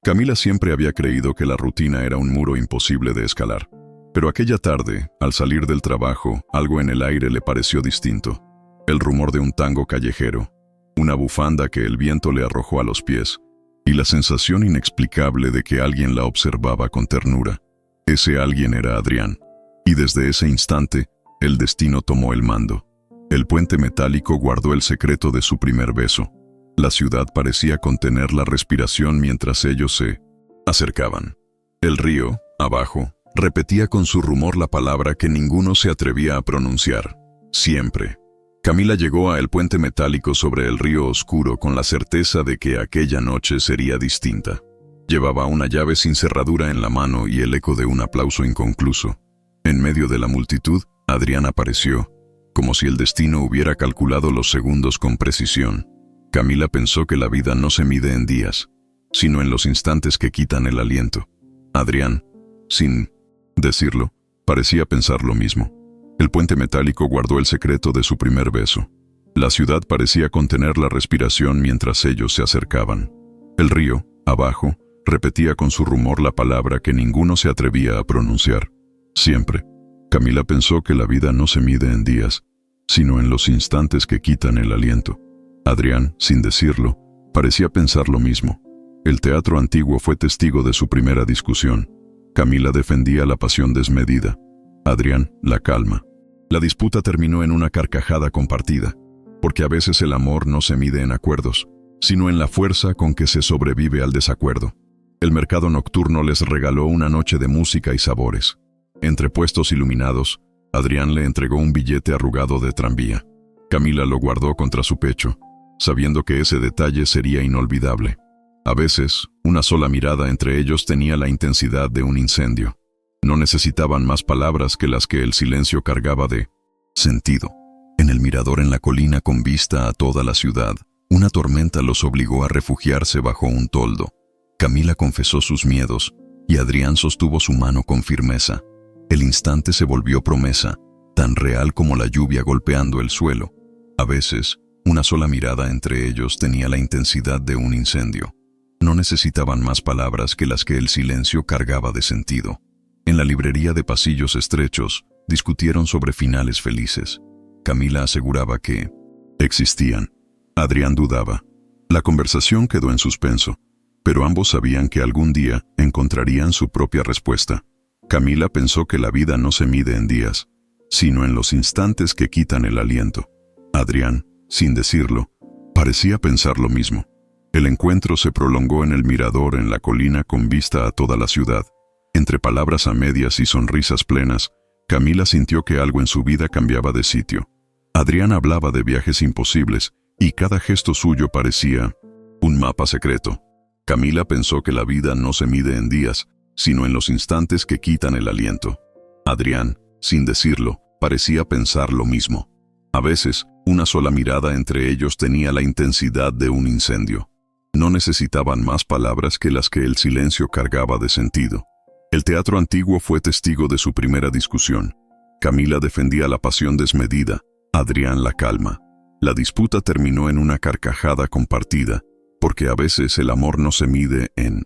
Camila siempre había creído que la rutina era un muro imposible de escalar. Pero aquella tarde, al salir del trabajo, algo en el aire le pareció distinto. El rumor de un tango callejero, una bufanda que el viento le arrojó a los pies, y la sensación inexplicable de que alguien la observaba con ternura. Ese alguien era Adrián. Y desde ese instante, el destino tomó el mando. El puente metálico guardó el secreto de su primer beso. La ciudad parecía contener la respiración mientras ellos se acercaban. El río, abajo, repetía con su rumor la palabra que ninguno se atrevía a pronunciar. Siempre. Camila llegó a el puente metálico sobre el río oscuro con la certeza de que aquella noche sería distinta. Llevaba una llave sin cerradura en la mano y el eco de un aplauso inconcluso. En medio de la multitud, Adrián apareció, como si el destino hubiera calculado los segundos con precisión. Camila pensó que la vida no se mide en días, sino en los instantes que quitan el aliento. Adrián, sin decirlo, parecía pensar lo mismo. El puente metálico guardó el secreto de su primer beso. La ciudad parecía contener la respiración mientras ellos se acercaban. El río, abajo, repetía con su rumor la palabra que ninguno se atrevía a pronunciar. Siempre. Camila pensó que la vida no se mide en días, sino en los instantes que quitan el aliento. Adrián, sin decirlo, parecía pensar lo mismo. El teatro antiguo fue testigo de su primera discusión. Camila defendía la pasión desmedida. Adrián, la calma. La disputa terminó en una carcajada compartida, porque a veces el amor no se mide en acuerdos, sino en la fuerza con que se sobrevive al desacuerdo. El mercado nocturno les regaló una noche de música y sabores. Entre puestos iluminados, Adrián le entregó un billete arrugado de tranvía. Camila lo guardó contra su pecho, sabiendo que ese detalle sería inolvidable. A veces, una sola mirada entre ellos tenía la intensidad de un incendio. No necesitaban más palabras que las que el silencio cargaba de sentido. En el mirador en la colina con vista a toda la ciudad, una tormenta los obligó a refugiarse bajo un toldo. Camila confesó sus miedos, y Adrián sostuvo su mano con firmeza. El instante se volvió promesa, tan real como la lluvia golpeando el suelo. A veces, una sola mirada entre ellos tenía la intensidad de un incendio. No necesitaban más palabras que las que el silencio cargaba de sentido. En la librería de pasillos estrechos, discutieron sobre finales felices. Camila aseguraba que existían. Adrián dudaba. La conversación quedó en suspenso, pero ambos sabían que algún día encontrarían su propia respuesta. Camila pensó que la vida no se mide en días, sino en los instantes que quitan el aliento. Adrián, sin decirlo, parecía pensar lo mismo. El encuentro se prolongó en el mirador en la colina con vista a toda la ciudad. Entre palabras a medias y sonrisas plenas, Camila sintió que algo en su vida cambiaba de sitio. Adrián hablaba de viajes imposibles, y cada gesto suyo parecía un mapa secreto. Camila pensó que la vida no se mide en días, sino en los instantes que quitan el aliento. Adrián, sin decirlo, parecía pensar lo mismo. A veces, una sola mirada entre ellos tenía la intensidad de un incendio. No necesitaban más palabras que las que el silencio cargaba de sentido. El teatro antiguo fue testigo de su primera discusión. Camila defendía la pasión desmedida, Adrián la calma. La disputa terminó en una carcajada compartida, porque a veces el amor no se mide en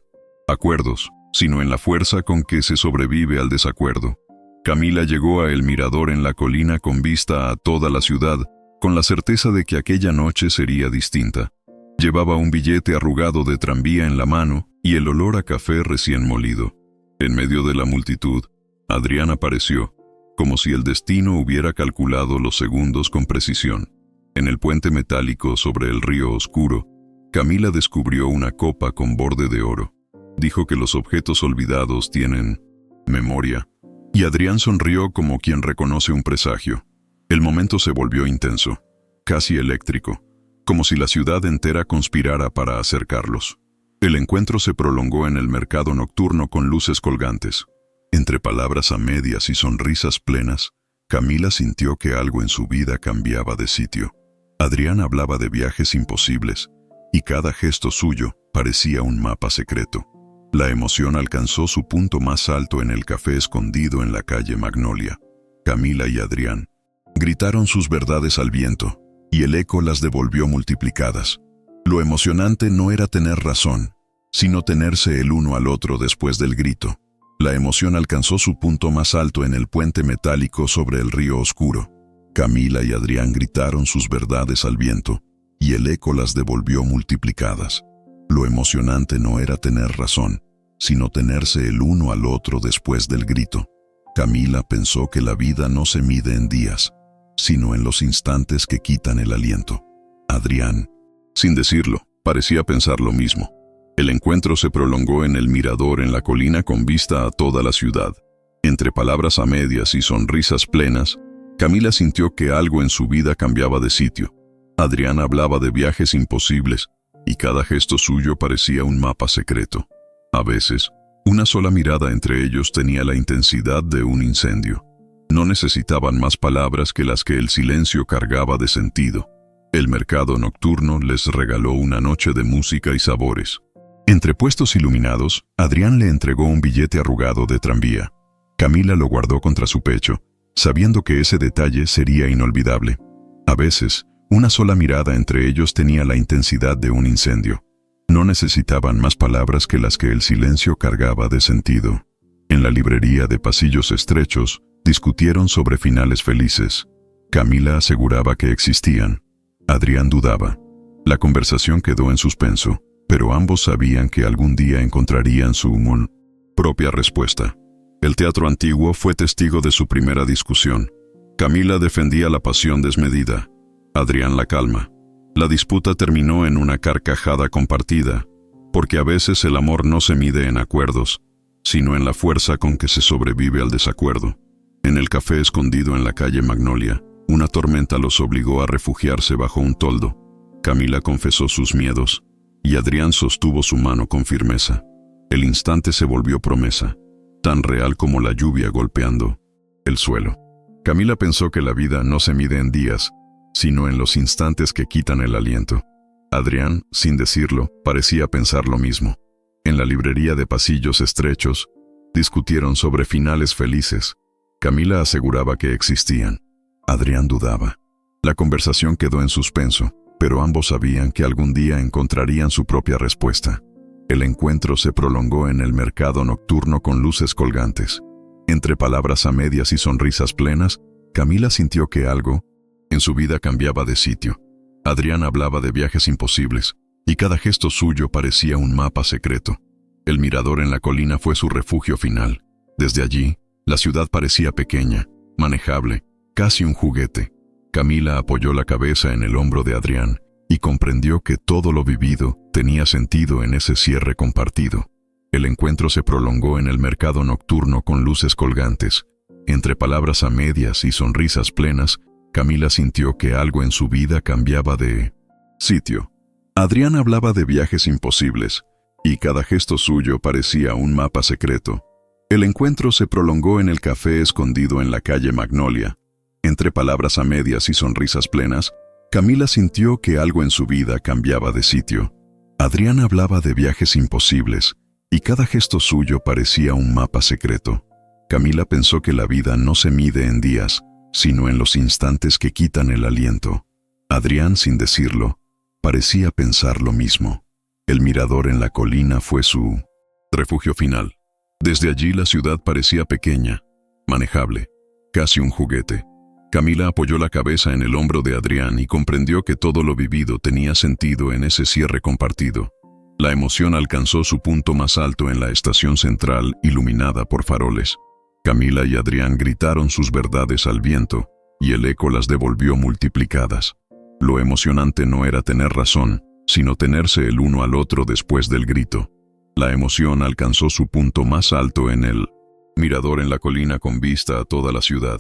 acuerdos, sino en la fuerza con que se sobrevive al desacuerdo. Camila llegó a el mirador en la colina con vista a toda la ciudad, con la certeza de que aquella noche sería distinta. Llevaba un billete arrugado de tranvía en la mano y el olor a café recién molido. En medio de la multitud, Adrián apareció, como si el destino hubiera calculado los segundos con precisión. En el puente metálico sobre el río oscuro, Camila descubrió una copa con borde de oro. Dijo que los objetos olvidados tienen memoria, y Adrián sonrió como quien reconoce un presagio. El momento se volvió intenso, casi eléctrico, como si la ciudad entera conspirara para acercarlos. El encuentro se prolongó en el mercado nocturno con luces colgantes. Entre palabras a medias y sonrisas plenas, Camila sintió que algo en su vida cambiaba de sitio. Adrián hablaba de viajes imposibles, y cada gesto suyo parecía un mapa secreto. La emoción alcanzó su punto más alto en el café escondido en la calle Magnolia. Camila y Adrián gritaron sus verdades al viento, y el eco las devolvió multiplicadas. Lo emocionante no era tener razón, sino tenerse el uno al otro después del grito. La emoción alcanzó su punto más alto en el puente metálico sobre el río oscuro. Camila y Adrián gritaron sus verdades al viento, y el eco las devolvió multiplicadas. Lo emocionante no era tener razón, sino tenerse el uno al otro después del grito. Camila pensó que la vida no se mide en días, sino en los instantes que quitan el aliento. Adrián, sin decirlo, parecía pensar lo mismo. El encuentro se prolongó en el mirador en la colina con vista a toda la ciudad. Entre palabras a medias y sonrisas plenas, Camila sintió que algo en su vida cambiaba de sitio. Adrián hablaba de viajes imposibles, y cada gesto suyo parecía un mapa secreto. A veces, una sola mirada entre ellos tenía la intensidad de un incendio. No necesitaban más palabras que las que el silencio cargaba de sentido. El mercado nocturno les regaló una noche de música y sabores. Entre puestos iluminados, Adrián le entregó un billete arrugado de tranvía. Camila lo guardó contra su pecho, sabiendo que ese detalle sería inolvidable. A veces, una sola mirada entre ellos tenía la intensidad de un incendio. No necesitaban más palabras que las que el silencio cargaba de sentido. En la librería de pasillos estrechos, discutieron sobre finales felices. Camila aseguraba que existían. Adrián dudaba. La conversación quedó en suspenso, pero ambos sabían que algún día encontrarían su propia respuesta. El teatro antiguo fue testigo de su primera discusión. Camila defendía la pasión desmedida, Adrián la calma. La disputa terminó en una carcajada compartida, porque a veces el amor no se mide en acuerdos, sino en la fuerza con que se sobrevive al desacuerdo. En el café escondido en la calle Magnolia, una tormenta los obligó a refugiarse bajo un toldo. Camila confesó sus miedos, y Adrián sostuvo su mano con firmeza. El instante se volvió promesa, tan real como la lluvia golpeando el suelo. Camila pensó que la vida no se mide en días, sino en los instantes que quitan el aliento. Adrián, sin decirlo, parecía pensar lo mismo. En la librería de pasillos estrechos, discutieron sobre finales felices. Camila aseguraba que existían. Adrián dudaba. La conversación quedó en suspenso, pero ambos sabían que algún día encontrarían su propia respuesta. El encuentro se prolongó en el mercado nocturno con luces colgantes. Entre palabras a medias y sonrisas plenas, Camila sintió que algo en su vida cambiaba de sitio. Adrián hablaba de viajes imposibles, y cada gesto suyo parecía un mapa secreto. El mirador en la colina fue su refugio final. Desde allí, la ciudad parecía pequeña, manejable, casi un juguete. Camila apoyó la cabeza en el hombro de Adrián y comprendió que todo lo vivido tenía sentido en ese cierre compartido. El encuentro se prolongó en el mercado nocturno con luces colgantes. Entre palabras a medias y sonrisas plenas, Camila sintió que algo en su vida cambiaba de sitio. Adrián hablaba de viajes imposibles, y cada gesto suyo parecía un mapa secreto. El encuentro se prolongó en el café escondido en la calle Magnolia. Entre palabras a medias y sonrisas plenas, Camila sintió que algo en su vida cambiaba de sitio. Adrián hablaba de viajes imposibles, y cada gesto suyo parecía un mapa secreto. Camila pensó que la vida no se mide en días, sino en los instantes que quitan el aliento. Adrián, sin decirlo, parecía pensar lo mismo. El mirador en la colina fue su refugio final. Desde allí la ciudad parecía pequeña, manejable, casi un juguete. Camila apoyó la cabeza en el hombro de Adrián y comprendió que todo lo vivido tenía sentido en ese cierre compartido. La emoción alcanzó su punto más alto en la estación central iluminada por faroles. Camila y Adrián gritaron sus verdades al viento, y el eco las devolvió multiplicadas. Lo emocionante no era tener razón, sino tenerse el uno al otro después del grito. La emoción alcanzó su punto más alto en el mirador en la colina con vista a toda la ciudad.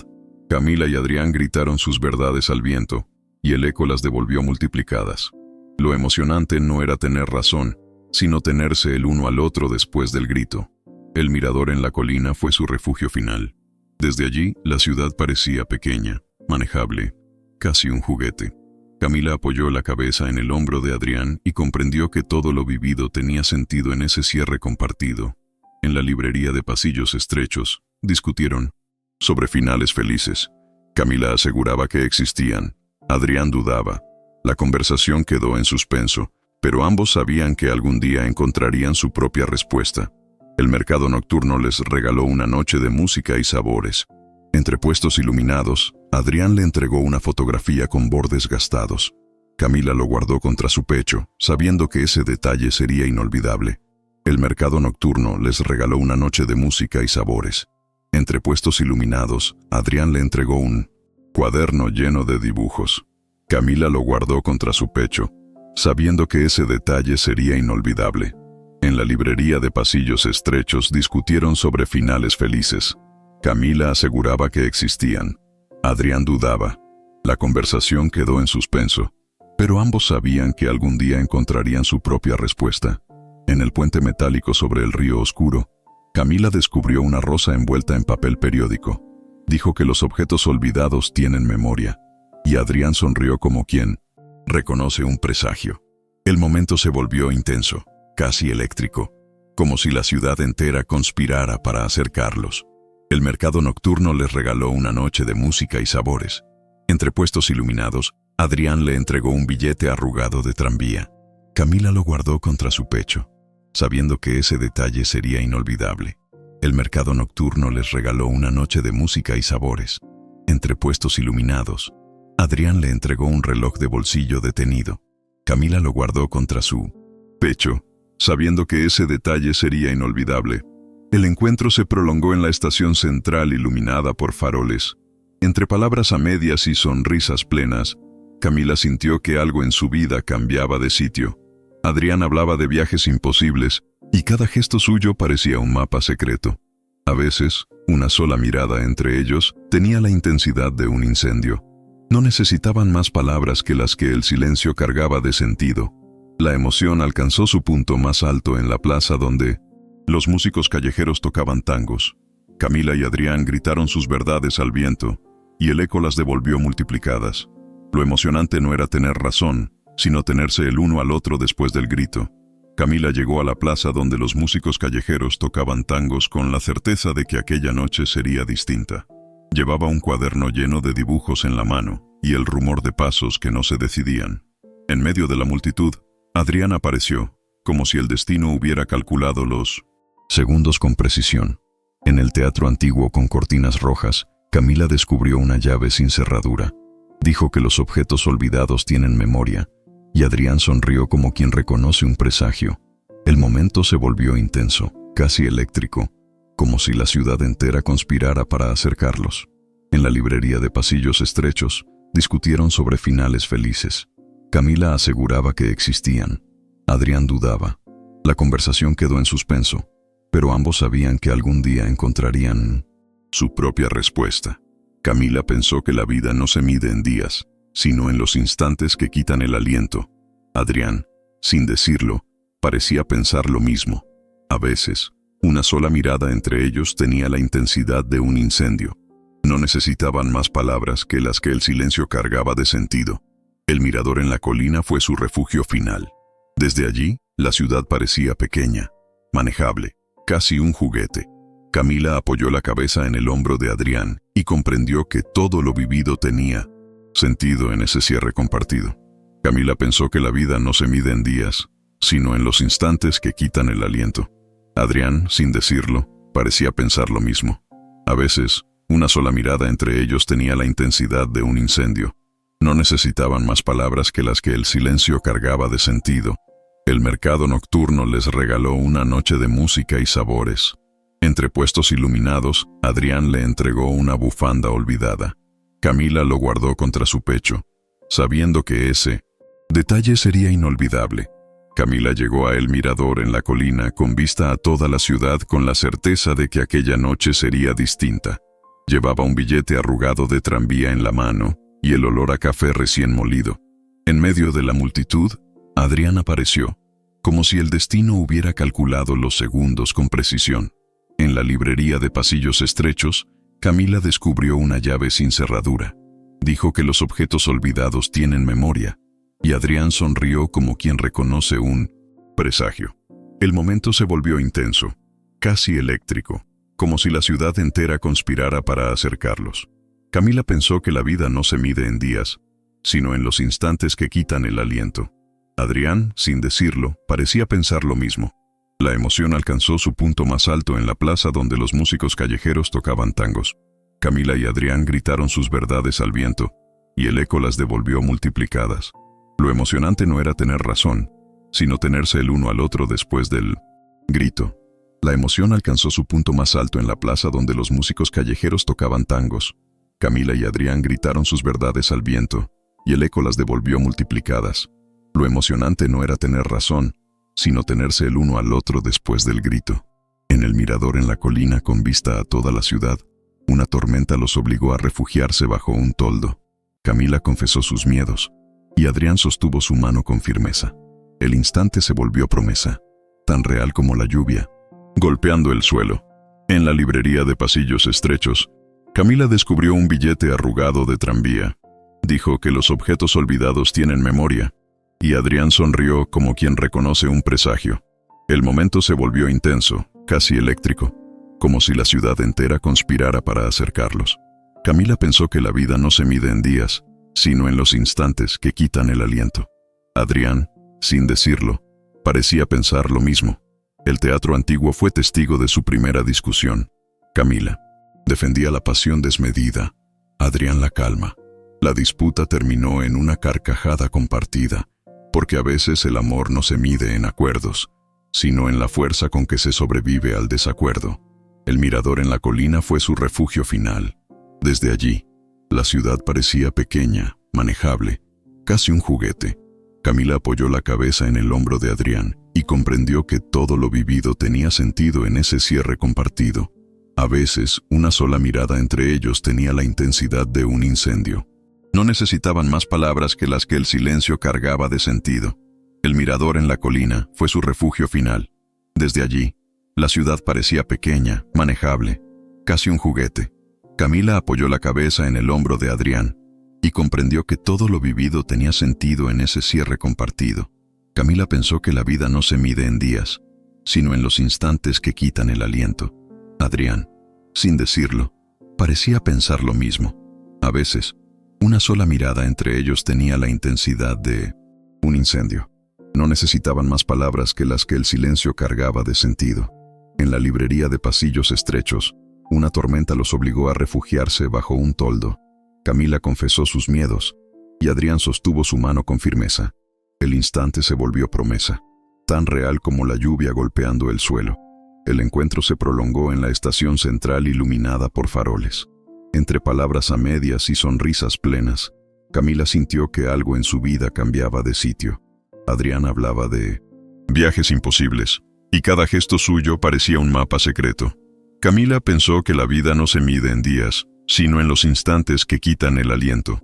Camila y Adrián gritaron sus verdades al viento, y el eco las devolvió multiplicadas. Lo emocionante no era tener razón, sino tenerse el uno al otro después del grito. El mirador en la colina fue su refugio final. Desde allí, la ciudad parecía pequeña, manejable, casi un juguete. Camila apoyó la cabeza en el hombro de Adrián y comprendió que todo lo vivido tenía sentido en ese cierre compartido. En la librería de pasillos estrechos, discutieron sobre finales felices. Camila aseguraba que existían. Adrián dudaba. La conversación quedó en suspenso, pero ambos sabían que algún día encontrarían su propia respuesta. El mercado nocturno les regaló una noche de música y sabores. Entre puestos iluminados, Adrián le entregó una fotografía con bordes gastados. Camila lo guardó contra su pecho, sabiendo que ese detalle sería inolvidable. El mercado nocturno les regaló una noche de música y sabores. Entre puestos iluminados, Adrián le entregó un cuaderno lleno de dibujos. Camila lo guardó contra su pecho, sabiendo que ese detalle sería inolvidable. En la librería de pasillos estrechos discutieron sobre finales felices. Camila aseguraba que existían. Adrián dudaba. La conversación quedó en suspenso, pero ambos sabían que algún día encontrarían su propia respuesta. En el puente metálico sobre el río oscuro, Camila descubrió una rosa envuelta en papel periódico. Dijo que los objetos olvidados tienen memoria, y Adrián sonrió como quien reconoce un presagio. El momento se volvió intenso, casi eléctrico, como si la ciudad entera conspirara para acercarlos. El mercado nocturno les regaló una noche de música y sabores. Entre puestos iluminados, Adrián le entregó un billete arrugado de tranvía. Camila lo guardó contra su pecho, sabiendo que ese detalle sería inolvidable. El mercado nocturno les regaló una noche de música y sabores. Entre puestos iluminados, Adrián le entregó un reloj de bolsillo detenido. Camila lo guardó contra su pecho, sabiendo que ese detalle sería inolvidable. El encuentro se prolongó en la estación central iluminada por faroles. Entre palabras a medias y sonrisas plenas, Camila sintió que algo en su vida cambiaba de sitio. Adrián hablaba de viajes imposibles, y cada gesto suyo parecía un mapa secreto. A veces, una sola mirada entre ellos tenía la intensidad de un incendio. No necesitaban más palabras que las que el silencio cargaba de sentido. La emoción alcanzó su punto más alto en la plaza donde los músicos callejeros tocaban tangos. Camila y Adrián gritaron sus verdades al viento, y el eco las devolvió multiplicadas. Lo emocionante no era tener razón, sino tenerse el uno al otro después del grito. Camila llegó a la plaza donde los músicos callejeros tocaban tangos con la certeza de que aquella noche sería distinta. Llevaba un cuaderno lleno de dibujos en la mano y el rumor de pasos que no se decidían. En medio de la multitud, Adrián apareció, como si el destino hubiera calculado los segundos con precisión. En el teatro antiguo con cortinas rojas, Camila descubrió una llave sin cerradura. Dijo que los objetos olvidados tienen memoria, y Adrián sonrió como quien reconoce un presagio. El momento se volvió intenso, casi eléctrico, como si la ciudad entera conspirara para acercarlos. En la librería de pasillos estrechos, discutieron sobre finales felices. Camila aseguraba que existían. Adrián dudaba. La conversación quedó en suspenso, pero ambos sabían que algún día encontrarían su propia respuesta. Camila pensó que la vida no se mide en días, sino en los instantes que quitan el aliento. Adrián, sin decirlo, parecía pensar lo mismo. A veces, una sola mirada entre ellos tenía la intensidad de un incendio. No necesitaban más palabras que las que el silencio cargaba de sentido. El mirador en la colina fue su refugio final. Desde allí, la ciudad parecía pequeña, manejable, casi un juguete. Camila apoyó la cabeza en el hombro de Adrián y comprendió que todo lo vivido tenía sentido en ese cierre compartido. Camila pensó que la vida no se mide en días, sino en los instantes que quitan el aliento. Adrián, sin decirlo, parecía pensar lo mismo. A veces, una sola mirada entre ellos tenía la intensidad de un incendio. No necesitaban más palabras que las que el silencio cargaba de sentido. El mercado nocturno les regaló una noche de música y sabores. Entre puestos iluminados, Adrián le entregó una bufanda olvidada. Camila lo guardó contra su pecho, sabiendo que ese detalle sería inolvidable. Camila llegó a el mirador en la colina con vista a toda la ciudad con la certeza de que aquella noche sería distinta. Llevaba un billete arrugado de tranvía en la mano y el olor a café recién molido. En medio de la multitud, Adrián apareció, como si el destino hubiera calculado los segundos con precisión. En la librería de pasillos estrechos, Camila descubrió una llave sin cerradura. Dijo que los objetos olvidados tienen memoria, y Adrián sonrió como quien reconoce un presagio. El momento se volvió intenso, casi eléctrico, como si la ciudad entera conspirara para acercarlos. Camila pensó que la vida no se mide en días, sino en los instantes que quitan el aliento. Adrián, sin decirlo, parecía pensar lo mismo. La emoción alcanzó su punto más alto en la plaza donde los músicos callejeros tocaban tangos. Camila y Adrián gritaron sus verdades al viento, y el eco las devolvió multiplicadas. Lo emocionante no era tener razón, sino tenerse el uno al otro después del grito. La emoción alcanzó su punto más alto en la plaza donde los músicos callejeros tocaban tangos. Camila y Adrián gritaron sus verdades al viento, y el eco las devolvió multiplicadas. Lo emocionante no era tener razón, sino tenerse el uno al otro después del grito. En el mirador en la colina con vista a toda la ciudad, una tormenta los obligó a refugiarse bajo un toldo. Camila confesó sus miedos, y Adrián sostuvo su mano con firmeza. El instante se volvió promesa, tan real como la lluvia, golpeando el suelo. En la librería de pasillos estrechos, Camila descubrió un billete arrugado de tranvía. Dijo que los objetos olvidados tienen memoria, y Adrián sonrió como quien reconoce un presagio. El momento se volvió intenso, casi eléctrico, como si la ciudad entera conspirara para acercarlos. Camila pensó que la vida no se mide en días, sino en los instantes que quitan el aliento. Adrián, sin decirlo, parecía pensar lo mismo. El teatro antiguo fue testigo de su primera discusión. Camila defendía la pasión desmedida, Adrián la calma. La disputa terminó en una carcajada compartida, porque a veces el amor no se mide en acuerdos, sino en la fuerza con que se sobrevive al desacuerdo. El mirador en la colina fue su refugio final. Desde allí, la ciudad parecía pequeña, manejable, casi un juguete. Camila apoyó la cabeza en el hombro de Adrián y comprendió que todo lo vivido tenía sentido en ese cierre compartido. A veces, una sola mirada entre ellos tenía la intensidad de un incendio. No necesitaban más palabras que las que el silencio cargaba de sentido. El mirador en la colina fue su refugio final. Desde allí, la ciudad parecía pequeña, manejable, casi un juguete. Camila apoyó la cabeza en el hombro de Adrián y comprendió que todo lo vivido tenía sentido en ese cierre compartido. Camila pensó que la vida no se mide en días, sino en los instantes que quitan el aliento. Adrián, sin decirlo, parecía pensar lo mismo. A veces, una sola mirada entre ellos tenía la intensidad de un incendio. No necesitaban más palabras que las que el silencio cargaba de sentido. En la librería de pasillos estrechos, una tormenta los obligó a refugiarse bajo un toldo. Camila confesó sus miedos, y Adrián sostuvo su mano con firmeza. El instante se volvió promesa, tan real como la lluvia golpeando el suelo. El encuentro se prolongó en la estación central iluminada por faroles. Entre palabras a medias y sonrisas plenas, Camila sintió que algo en su vida cambiaba de sitio. Adrián hablaba de viajes imposibles, y cada gesto suyo parecía un mapa secreto. Camila pensó que la vida no se mide en días, sino en los instantes que quitan el aliento.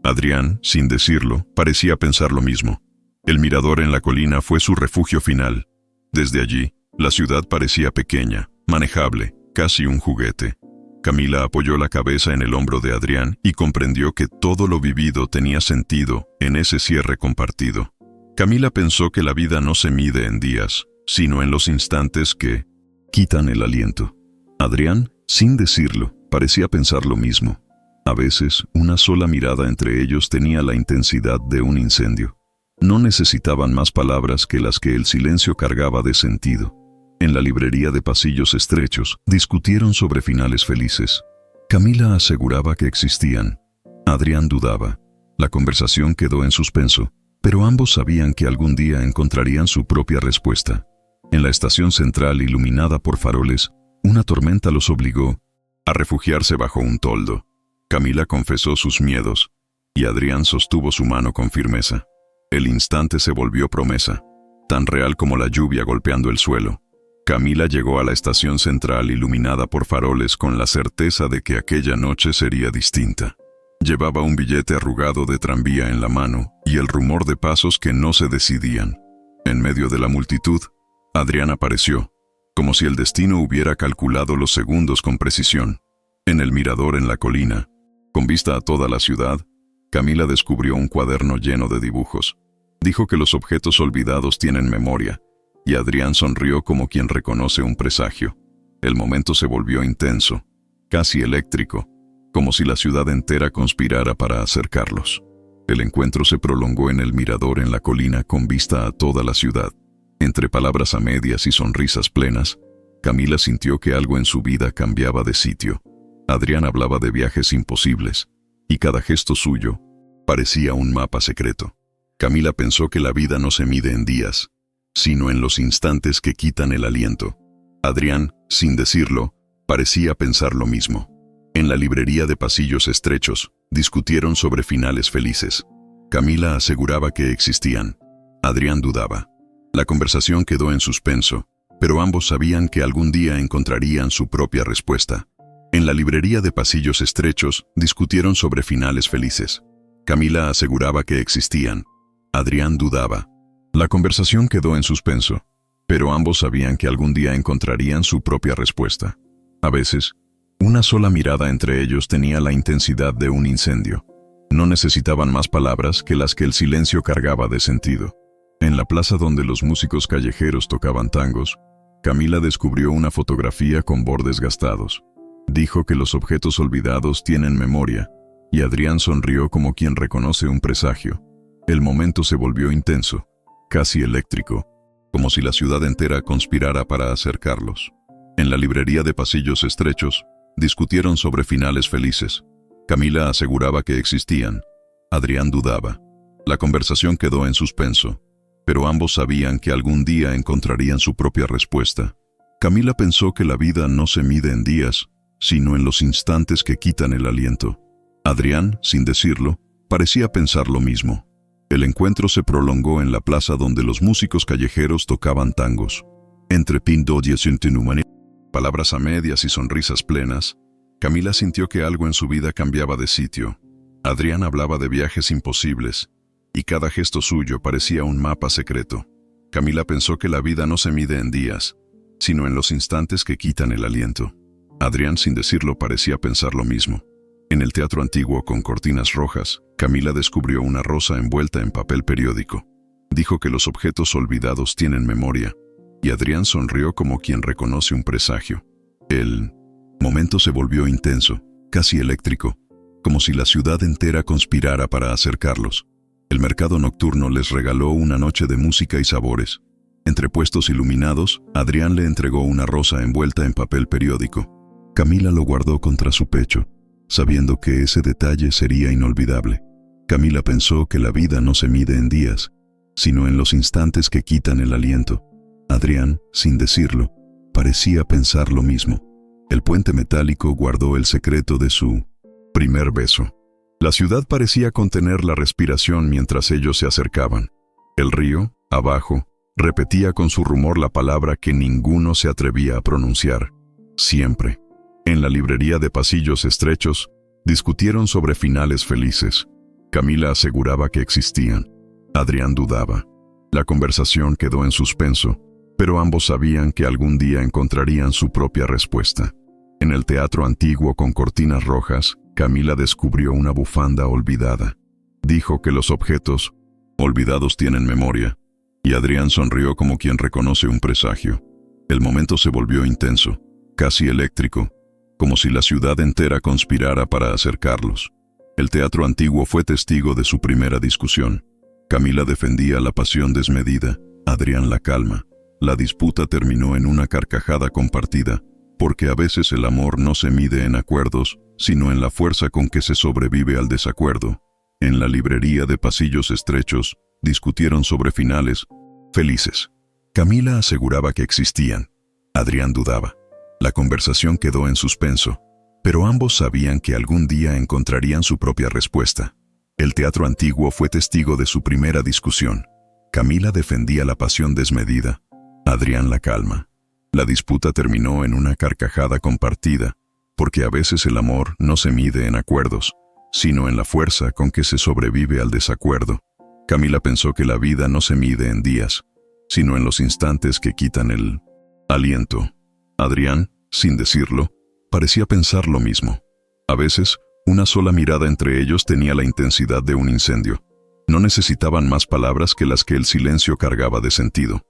Adrián, sin decirlo, parecía pensar lo mismo. El mirador en la colina fue su refugio final. Desde allí, la ciudad parecía pequeña, manejable, casi un juguete. Camila apoyó la cabeza en el hombro de Adrián y comprendió que todo lo vivido tenía sentido en ese cierre compartido. Camila pensó que la vida no se mide en días, sino en los instantes que quitan el aliento. Adrián, sin decirlo, parecía pensar lo mismo. A veces, una sola mirada entre ellos tenía la intensidad de un incendio. No necesitaban más palabras que las que el silencio cargaba de sentido. En la librería de pasillos estrechos, discutieron sobre finales felices. Camila aseguraba que existían. Adrián dudaba. La conversación quedó en suspenso, pero ambos sabían que algún día encontrarían su propia respuesta. En la estación central iluminada por faroles, una tormenta los obligó a refugiarse bajo un toldo. Camila confesó sus miedos, y Adrián sostuvo su mano con firmeza. El instante se volvió promesa, tan real como la lluvia golpeando el suelo. Camila llegó a la estación central iluminada por faroles con la certeza de que aquella noche sería distinta. Llevaba un billete arrugado de tranvía en la mano y el rumor de pasos que no se decidían. En medio de la multitud, Adrián apareció, como si el destino hubiera calculado los segundos con precisión. En el mirador en la colina, con vista a toda la ciudad, Camila descubrió un cuaderno lleno de dibujos. Dijo que los objetos olvidados tienen memoria, y Adrián sonrió como quien reconoce un presagio. El momento se volvió intenso, casi eléctrico, como si la ciudad entera conspirara para acercarlos. El encuentro se prolongó en el mirador en la colina con vista a toda la ciudad. Entre palabras a medias y sonrisas plenas, Camila sintió que algo en su vida cambiaba de sitio. Adrián hablaba de viajes imposibles, y cada gesto suyo parecía un mapa secreto. Camila pensó que la vida no se mide en días, sino en los instantes que quitan el aliento. Adrián, sin decirlo, parecía pensar lo mismo. En la librería de pasillos estrechos, discutieron sobre finales felices. Camila aseguraba que existían. Adrián dudaba. La conversación quedó en suspenso, pero ambos sabían que algún día encontrarían su propia respuesta. En la librería de pasillos estrechos, discutieron sobre finales felices. Camila aseguraba que existían. Adrián dudaba. La conversación quedó en suspenso, pero ambos sabían que algún día encontrarían su propia respuesta. A veces, una sola mirada entre ellos tenía la intensidad de un incendio. No necesitaban más palabras que las que el silencio cargaba de sentido. En la plaza donde los músicos callejeros tocaban tangos, Camila descubrió una fotografía con bordes gastados. Dijo que los objetos olvidados tienen memoria, y Adrián sonrió como quien reconoce un presagio. El momento se volvió intenso, casi eléctrico, como si la ciudad entera conspirara para acercarlos. En la librería de pasillos estrechos, discutieron sobre finales felices. Camila aseguraba que existían. Adrián dudaba. La conversación quedó en suspenso, pero ambos sabían que algún día encontrarían su propia respuesta. Camila pensó que la vida no se mide en días, sino en los instantes que quitan el aliento. Adrián, sin decirlo, parecía pensar lo mismo. El encuentro se prolongó en la plaza donde los músicos callejeros tocaban tangos. Entre pindodias y palabras a medias y sonrisas plenas, Camila sintió que algo en su vida cambiaba de sitio. Adrián hablaba de viajes imposibles, y cada gesto suyo parecía un mapa secreto. Camila pensó que la vida no se mide en días, sino en los instantes que quitan el aliento. Adrián, sin decirlo, parecía pensar lo mismo. En el teatro antiguo con cortinas rojas, Camila descubrió una rosa envuelta en papel periódico. Dijo que los objetos olvidados tienen memoria, y Adrián sonrió como quien reconoce un presagio. El momento se volvió intenso, casi eléctrico, como si la ciudad entera conspirara para acercarlos. El mercado nocturno les regaló una noche de música y sabores. Entre puestos iluminados, Adrián le entregó una rosa envuelta en papel periódico. Camila lo guardó contra su pecho, sabiendo que ese detalle sería inolvidable. Camila pensó que la vida no se mide en días, sino en los instantes que quitan el aliento. Adrián, sin decirlo, parecía pensar lo mismo. El puente metálico guardó el secreto de su primer beso. La ciudad parecía contener la respiración mientras ellos se acercaban. El río, abajo, repetía con su rumor la palabra que ninguno se atrevía a pronunciar. Siempre. En la librería de pasillos estrechos, discutieron sobre finales felices. Camila aseguraba que existían. Adrián dudaba. La conversación quedó en suspenso, pero ambos sabían que algún día encontrarían su propia respuesta. En el teatro antiguo con cortinas rojas, Camila descubrió una bufanda olvidada. Dijo que los objetos olvidados tienen memoria, y Adrián sonrió como quien reconoce un presagio. El momento se volvió intenso, casi eléctrico, como si la ciudad entera conspirara para acercarlos. El teatro antiguo fue testigo de su primera discusión. Camila defendía la pasión desmedida, Adrián la calma. La disputa terminó en una carcajada compartida, porque a veces el amor no se mide en acuerdos, sino en la fuerza con que se sobrevive al desacuerdo. En la librería de pasillos estrechos, discutieron sobre finales felices. Camila aseguraba que existían. Adrián dudaba. La conversación quedó en suspenso, pero ambos sabían que algún día encontrarían su propia respuesta. El teatro antiguo fue testigo de su primera discusión. Camila defendía la pasión desmedida, Adrián la calma. La disputa terminó en una carcajada compartida, porque a veces el amor no se mide en acuerdos, sino en la fuerza con que se sobrevive al desacuerdo. Camila pensó que la vida no se mide en días, sino en los instantes que quitan el aliento. Adrián, sin decirlo, parecía pensar lo mismo. A veces, una sola mirada entre ellos tenía la intensidad de un incendio. No necesitaban más palabras que las que el silencio cargaba de sentido.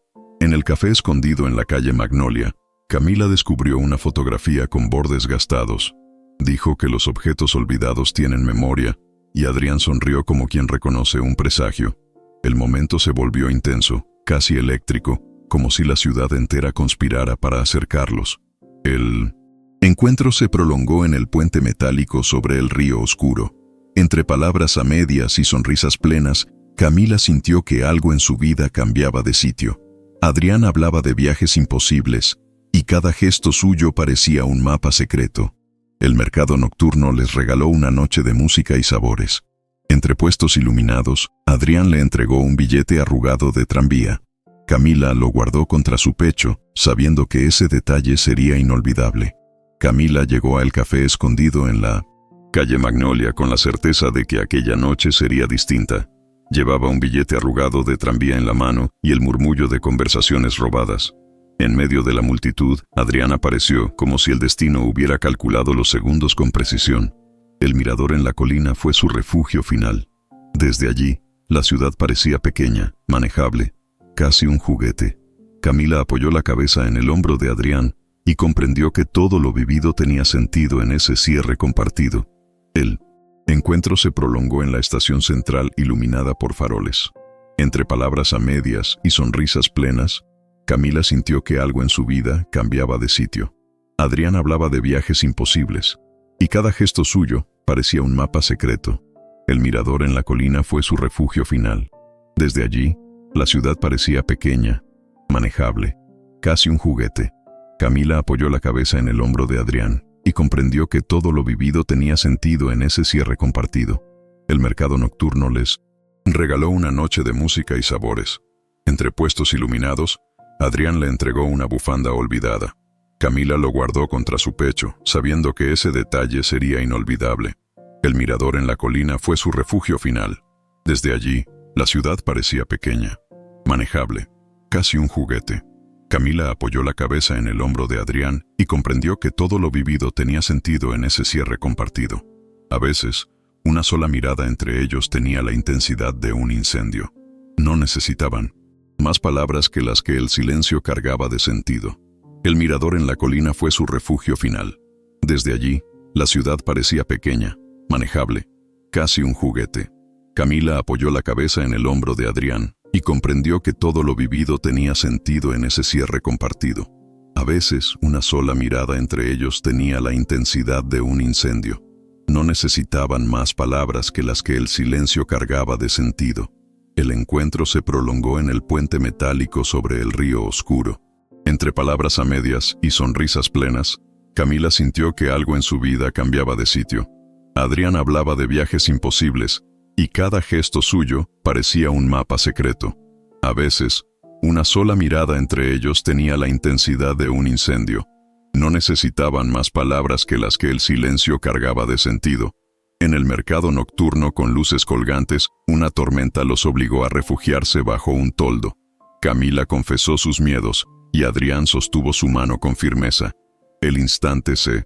En el café escondido en la calle Magnolia, Camila descubrió una fotografía con bordes gastados. Dijo que los objetos olvidados tienen memoria, y Adrián sonrió como quien reconoce un presagio. El momento se volvió intenso, casi eléctrico, como si la ciudad entera conspirara para acercarlos. El encuentro se prolongó en el puente metálico sobre el río oscuro. Entre palabras a medias y sonrisas plenas, Camila sintió que algo en su vida cambiaba de sitio. Adrián hablaba de viajes imposibles, y cada gesto suyo parecía un mapa secreto. El mercado nocturno les regaló una noche de música y sabores. Entre puestos iluminados, Adrián le entregó un billete arrugado de tranvía. Camila lo guardó contra su pecho, sabiendo que ese detalle sería inolvidable. Camila llegó al café escondido en la calle Magnolia con la certeza de que aquella noche sería distinta. Llevaba un billete arrugado de tranvía en la mano y el murmullo de conversaciones robadas. En medio de la multitud, Adrián apareció como si el destino hubiera calculado los segundos con precisión. El mirador en la colina fue su refugio final. Desde allí, la ciudad parecía pequeña, manejable, casi un juguete. Camila apoyó la cabeza en el hombro de Adrián y comprendió que todo lo vivido tenía sentido en ese cierre compartido. El encuentro se prolongó en la estación central iluminada por faroles. Entre palabras a medias y sonrisas plenas, Camila sintió que algo en su vida cambiaba de sitio. Adrián hablaba de viajes imposibles, y cada gesto suyo parecía un mapa secreto. El mirador en la colina fue su refugio final. Desde allí, la ciudad parecía pequeña, manejable, casi un juguete. Camila apoyó la cabeza en el hombro de Adrián y comprendió que todo lo vivido tenía sentido en ese cierre compartido. El mercado nocturno les regaló una noche de música y sabores. Entre puestos iluminados, Adrián le entregó una bufanda olvidada. Camila lo guardó contra su pecho, sabiendo que ese detalle sería inolvidable. El mirador en la colina fue su refugio final. Desde allí, la ciudad parecía pequeña, manejable, casi un juguete. Camila apoyó la cabeza en el hombro de Adrián y comprendió que todo lo vivido tenía sentido en ese cierre compartido. A veces, una sola mirada entre ellos tenía la intensidad de un incendio. No necesitaban más palabras que las que el silencio cargaba de sentido. El mirador en la colina fue su refugio final. Desde allí, la ciudad parecía pequeña, manejable, casi un juguete. Camila apoyó la cabeza en el hombro de Adrián y comprendió que todo lo vivido tenía sentido en ese cierre compartido. A veces, una sola mirada entre ellos tenía la intensidad de un incendio. No necesitaban más palabras que las que el silencio cargaba de sentido. El encuentro se prolongó en el puente metálico sobre el río oscuro. Entre palabras a medias y sonrisas plenas, Camila sintió que algo en su vida cambiaba de sitio. Adrián hablaba de viajes imposibles, y cada gesto suyo parecía un mapa secreto. A veces, una sola mirada entre ellos tenía la intensidad de un incendio. No necesitaban más palabras que las que el silencio cargaba de sentido. En el mercado nocturno con luces colgantes, una tormenta los obligó a refugiarse bajo un toldo. Camila confesó sus miedos, y Adrián sostuvo su mano con firmeza. El instante se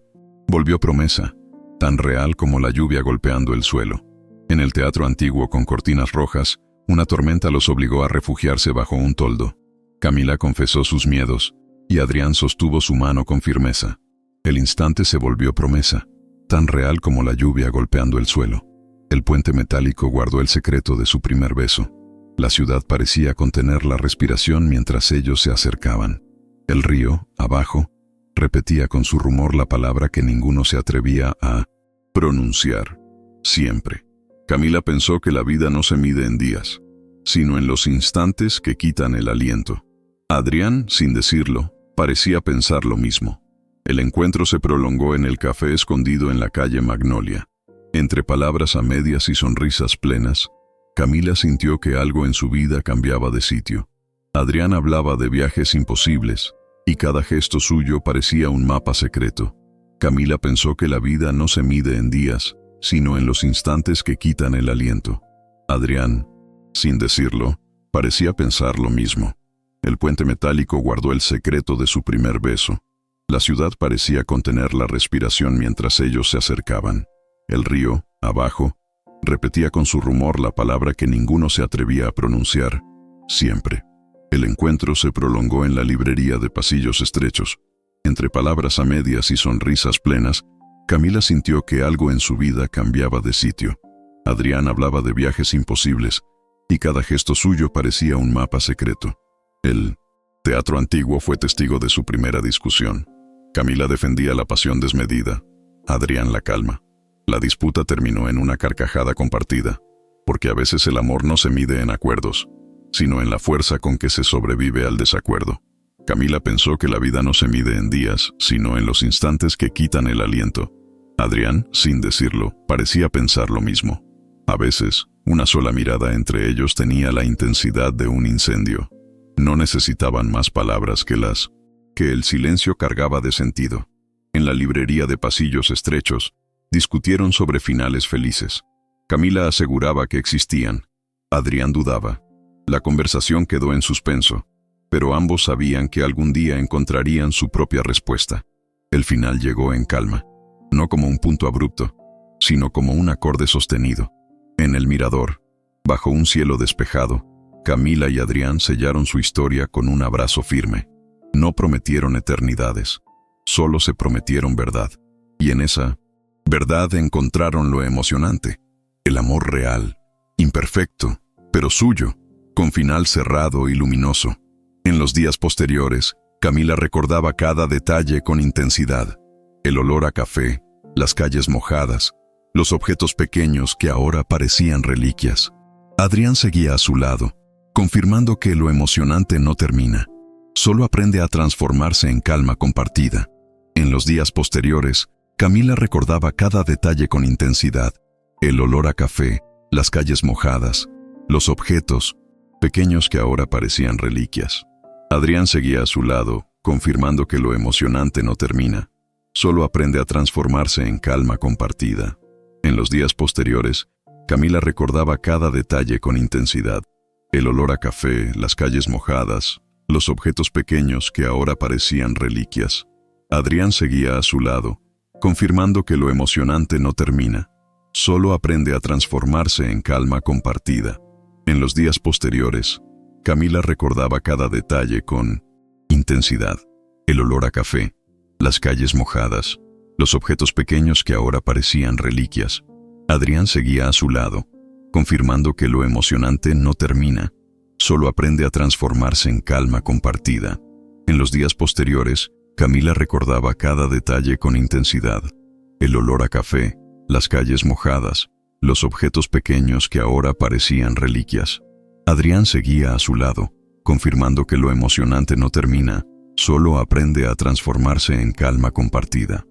volvió promesa, tan real como la lluvia golpeando el suelo. En el teatro antiguo con cortinas rojas, una tormenta los obligó a refugiarse bajo un toldo. Camila confesó sus miedos, y Adrián sostuvo su mano con firmeza. El instante se volvió promesa, tan real como la lluvia golpeando el suelo. El puente metálico guardó el secreto de su primer beso. La ciudad parecía contener la respiración mientras ellos se acercaban. El río, abajo, repetía con su rumor la palabra que ninguno se atrevía a pronunciar. Siempre. Camila pensó que la vida no se mide en días, sino en los instantes que quitan el aliento. Adrián, sin decirlo, parecía pensar lo mismo. El encuentro se prolongó en el café escondido en la calle Magnolia. Entre palabras a medias y sonrisas plenas, Camila sintió que algo en su vida cambiaba de sitio. Adrián hablaba de viajes imposibles, y cada gesto suyo parecía un mapa secreto. Camila pensó que la vida no se mide en días, sino en los instantes que quitan el aliento. Adrián, sin decirlo, parecía pensar lo mismo. El puente metálico guardó el secreto de su primer beso. La ciudad parecía contener la respiración mientras ellos se acercaban. El río, abajo, repetía con su rumor la palabra que ninguno se atrevía a pronunciar. Siempre. El encuentro se prolongó en la librería de pasillos estrechos. Entre palabras a medias y sonrisas plenas, Camila sintió que algo en su vida cambiaba de sitio. Adrián hablaba de viajes imposibles, y cada gesto suyo parecía un mapa secreto. El teatro antiguo fue testigo de su primera discusión. Camila defendía la pasión desmedida, Adrián la calma. La disputa terminó en una carcajada compartida, porque a veces el amor no se mide en acuerdos, sino en la fuerza con que se sobrevive al desacuerdo. Camila pensó que la vida no se mide en días, sino en los instantes que quitan el aliento. Adrián, sin decirlo, parecía pensar lo mismo. A veces, una sola mirada entre ellos tenía la intensidad de un incendio. No necesitaban más palabras que el silencio cargaba de sentido. En la librería de pasillos estrechos, discutieron sobre finales felices. Camila aseguraba que existían. Adrián dudaba. La conversación quedó en suspenso, pero ambos sabían que algún día encontrarían su propia respuesta. El final llegó en calma, no como un punto abrupto, sino como un acorde sostenido. En el mirador, bajo un cielo despejado, Camila y Adrián sellaron su historia con un abrazo firme. No prometieron eternidades, solo se prometieron verdad. Y en esa verdad encontraron lo emocionante, el amor real, imperfecto, pero suyo, con final cerrado y luminoso. En los días posteriores, Camila recordaba cada detalle con intensidad. El olor a café, las calles mojadas, los objetos pequeños que ahora parecían reliquias. Adrián seguía a su lado, confirmando que lo emocionante no termina, solo aprende a transformarse en calma compartida. En los días posteriores, Camila recordaba cada detalle con intensidad. El olor a café, las calles mojadas, los objetos pequeños que ahora parecían reliquias. Adrián seguía a su lado, confirmando que lo emocionante no termina, solo aprende a transformarse en calma compartida. En los días posteriores, Camila recordaba cada detalle con intensidad. El olor a café, las calles mojadas, los objetos pequeños que ahora parecían reliquias. Adrián seguía a su lado, confirmando que lo emocionante no termina, solo aprende a transformarse en calma compartida. En los días posteriores, Camila recordaba cada detalle con intensidad. El olor a café, las calles mojadas, los objetos pequeños que ahora parecían reliquias. Adrián seguía a su lado, confirmando que lo emocionante no termina, solo aprende a transformarse en calma compartida. En los días posteriores, Camila recordaba cada detalle con intensidad. El olor a café, las calles mojadas, los objetos pequeños que ahora parecían reliquias. Adrián seguía a su lado, confirmando que lo emocionante no termina, solo aprende a transformarse en calma compartida.